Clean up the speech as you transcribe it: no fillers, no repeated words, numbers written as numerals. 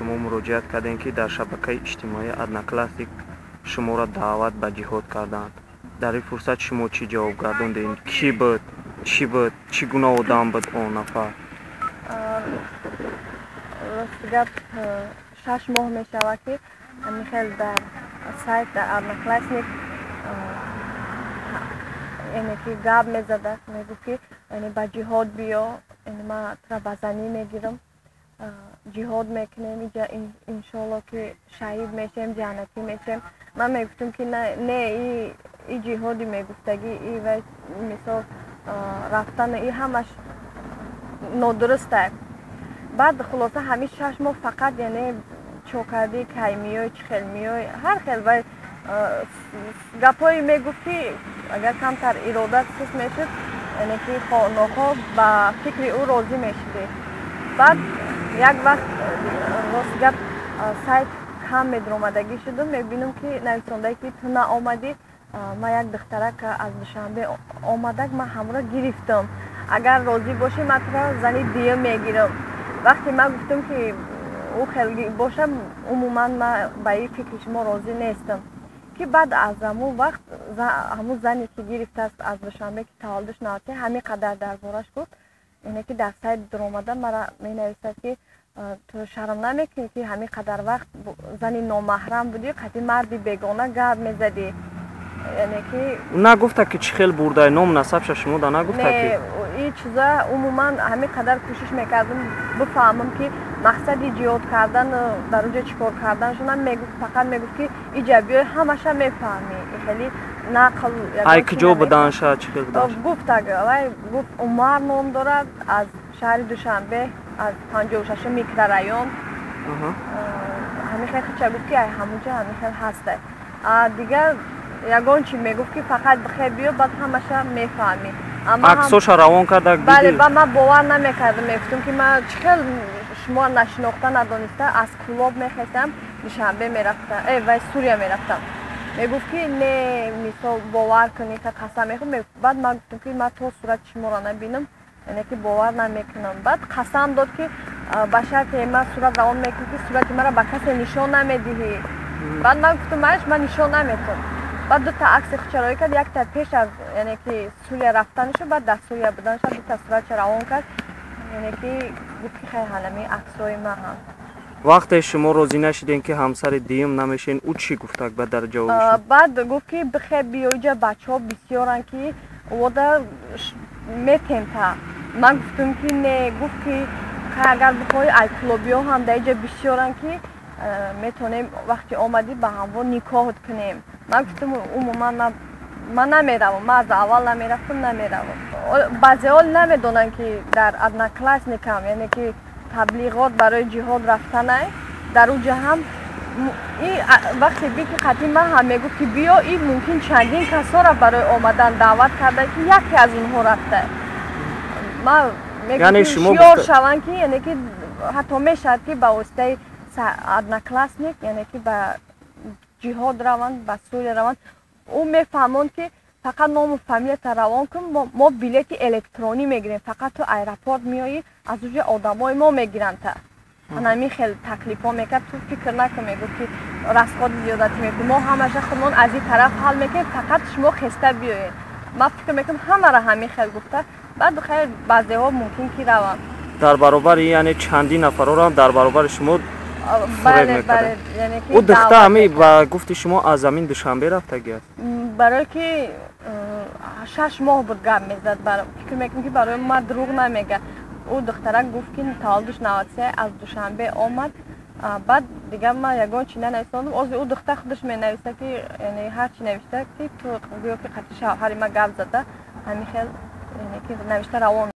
шумо муроҷиат кардем, ки дар шабакаи иҷтимоии Одноклассник шуморо даъват ба ҷиҳод карданд. дар ин фурсат шумо чӣ ҷавоб гардондед? Кӣ буд? Чӣ буд? Чӣ гуна одам буд он нафар? Гап 6 моҳ мешавад, ки хел дар сайт дар Одноклассник ки гап мезада, мегуфт, ки ба ҷиҳод биё, ман тра ба занӣ мегирам, ҷиҳод мекунем, инҷа иншоалло ки шаҳид мешем, ҷаннатӣ мешем. Ман мегуфтам, ки не и ҷиҳоди мегуфтагӣ, вай мисол рафтан, и ҳамаш нодуруст аст. баъд хулоса ҳамин 6 моҳ фақат яъне чокардӣ, кай миёй, чӣ хел миёй, ҳар хел вай гапҳое мегуфт, ки агар камтар иродат суст мешуд, яъне ки нохоҳ ба фикри ӯ розӣ мешудӣ. баъд як вақт рост гап сайт кам медиромадагӣ шудам, мебинам, ки нависондаe, ки ту наомадӣ, ман як духтарака аз Душанбе омадак, ман ҳамроҳ гирифтам. Агар розӣ бошӣ, ман туро зани дуюм мегирам. вақте ман гуфтам, ки ӯ хел бошам, умуман ман ба ин фикри шумо розӣ нестам. ки баъд аз ҳамун вақт ҳамун зане, ки гирифтааст аз Душанбе, ки таваллудш навбате, ҳамин қадар дар бораш гуфт, яъне ки дар сайт диромада мара менависад, ки ту шарм намекунӣ, ки ҳамин қадар вақт зани номаҳрам будӣ, қатъи марди бегона гап мезадӣ. яъне ки нагуфта, ки чӣ хел бурдаи ном насабша шумо да нагуфта, ки ин чиза умуман ҳамин қадар кӯшиш мекардам бифаҳмам, ки мақсади ҷиҳод кардан дар уҷа чӣ кор карданашо намегуфт, фақат мегуфт, ки иҷа биёй, ҳамаша мефаҳмӣ. хеле нақл ай куҷо буданша, чӣ хел буданша? гуфт, вай гуфт Умар ном дорад, аз шаҳри Душанбе, аз 56 микрорайон. ҳамин хел хича гуфт, ки ай ҳамунҷа ҳамин хел ҳастай. дигар ягон чӣ мегуфт, ки фақат бихел биё, баъд ҳамаша мефаҳмӣ. аксоша равон кардак дидӣ? бале, ба ман бовар намекардам, мегуфтам, ки ман чӣ хел шумо нашинохта надониста аз Кӯлоб мехестам, Душанбе мерафтам, вай Сурия мерафтам. мегуфт, ки не мисол бовар кунӣ, ка қасам мехӯрд. баъд ман гуфтам, ки ман то сурати шуморо набинам, яъне ки бовар намекунам. баъд қасам дод, ки ба шарте ман сурат равон мекунам, ки сурати маро ба касе нишон намедиҳӣ. баъд ман гуфтам, майш ман нишон наметавонам. баъд дута акси хучароӣ кард, якта пеш аз яъне ки Сурия рафтанашу, баъд дар Сурия буданаша дута суратча равон кард, яъне ки гуфт, ки хай ҳалами аксҳои ман ҳам. вақте шумо розӣ нашидем, ки ҳамсари дуюм намешен, ӯ чӣ гуфтак ба дар ҷавоби? баъд гуфт, ки бихел биё иҷа, бачаҳо бисёранд, ки вода метемта. ман гуфтам, ки не. гуфт, ки агар бихоҳӣ айклобиҳо ҳам дар иҷа бисёранд, ки метавонем вақти омадӣ ба ҳамво никоҳат кунем. ман гуфтам, умуман ман намеравам, ман аз аввал намерафтам, намеравам. баъзеҳо намедонанд, ки дар Одноклассникам, яъне ки таблиғот барои ҷиҳод рафтанай, дар уҷа ҳам вақте би, ки қатъи ман ҳам мегуфт, ки биё, ин мумкин чандин касоро барои омадан даъват карда, ки яке аз онҳо рафта. ман мегуфтам шиёр шаванд, ки яъне ки ҳатто мешавад, ки ба воситаи Одноклассник, яъне ки ба ҷиҳод раванд, ба Сурия раванд. ӯ мефаҳмонд, ки фақат ному фамилията равон кун, мо билети электронӣ мегирем, фақат ту аэропорт меоӣ, аз уҷа одамои мо мегиранд. ҳамин хел таклифҳо мекард. ту фикр накун, мегуфт, ки расходи зиёдатӣ мекунем, мо ҳамаша худмон аз ин тараф ҳал мекунем, фақат шумо хеста биёед. ман фикр мекунам ҳамаро ҳамин хел гуфта. баъд хайр баъзеҳо мумкин, ки раванд. дар баробари яъне чандин нафароро дар баробари шумо бале, ӯ духта ҳами ба гуфти шумо аз замин Душанбе рафтагӣ аст? барое ки 6 моҳ буд гап мезад. фикр мекунам, ки барои ман дурӯғ намегӯяд. ӯ духтарак гуфт, ки таваллудш 93 аз Душанбе омад. баъд дигар ман ягон чӣ нанависондам. ӯ духтар худаш менависта, ки яъне ҳар чӣ навишта, ки ту гӯё ки қатъи шавҳари ман гап зада, ҳамин хел яъне ки навишта равон